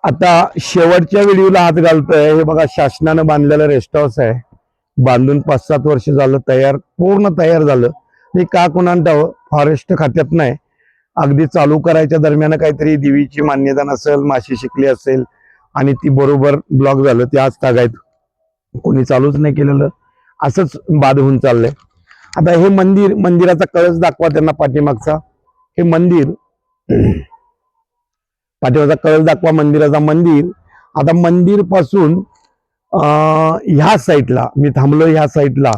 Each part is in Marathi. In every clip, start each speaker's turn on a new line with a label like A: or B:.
A: आता शेवटच्या व्हिडिओला हात घालतोय. हे बघा शासनानं बांधलेलं रेस्ट हाऊस आहे. बांधून 5-7 वर्ष झालं, पूर्ण तयार झालं. हे का कोणाला फॉरेस्ट खात्यात नाही, अगदी चालू करायच्या दरम्यान काहीतरी देवीची मान्यता नसेल, माशी शिकली असेल आणि ती बरोबर ब्लॉक झालं. ते आज तागायत कोणी चालूच नाही केलेलं, असंच बाद होऊन चाललंय. आता हे मंदिराचा कळस दाखवा त्यांना पाठीमागचा. हे मंदिर, पाठीमागचा कळस दाखवा मंदिराचा. आता मंदिर पासून ह्या साईडला मी थांबलो, ह्या साईडला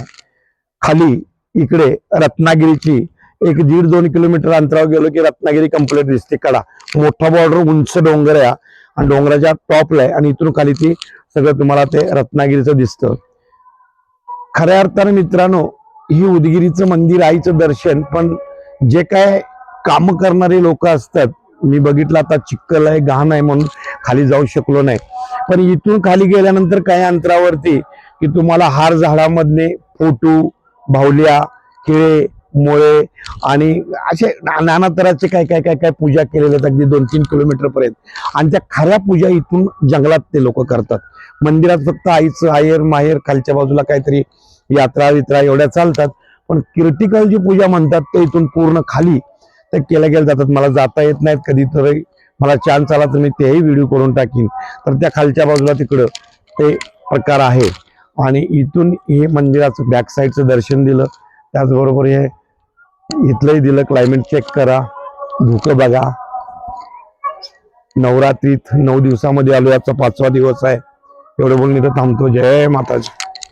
A: खाली इकडे रत्नागिरीची 1-1.5-2 किलोमीटर अंतरावर गेलो की रत्नागिरी कंप्लीट दिसते. कडा मोठा बॉर्डर, उंच डोंगर आहे आणि डोंगराच्या टॉपला आहे आणि इथून खाली ती सगळं तुम्हाला ते रत्नागिरीचं दिसतं. खऱ्या अर्थानं मित्रांनो, ही उदगिरीचं मंदिर, आईचं दर्शन. पण जे काय काम करणारे लोक असतात, मी बघितलं आता चिखल आहे, घाण आहे म्हणून खाली जाऊ शकलो नाही. पण इथून खाली गेल्यानंतर काही अंतरावरती की तुम्हाला हार झाडामधले फोटो, बाहुल्या, केळे, मोळे आणि असे नाना तऱ्हाचे काय काय काय काय पूजा केलेल्या आहेत, अगदी 2-3 किलोमीटर पर्यंत. आणि त्या खऱ्या पूजा इथून जंगलात ते लोक करतात. मंदिरात फक्त आईचं आयर माहेर, खालच्या बाजूला काहीतरी यात्रा वित्रा एवढ्या चालतात. पण क्रिटिकल जी पूजा म्हणतात ते इथून पूर्ण खाली ते केल्या गेल्या जातात. मला जाता येत नाहीत, कधीतरी मला चान्स आला तर मी तेही व्हिडिओ करून टाकीन. तर त्या खालच्या बाजूला तिकडं ते प्रकार आहे. आणि इथून हे मंदिराचं बॅक साईडचं दर्शन दिलं, त्याचबरोबर हे इथलंही दिलं. क्लायमेट चेक करा, धुकं बघा. नवरात्रीत 9 दिवसामध्ये आलो, याचा 5वा दिवस आहे. एवढं बोलून इथं थांबतो. जय माताजी.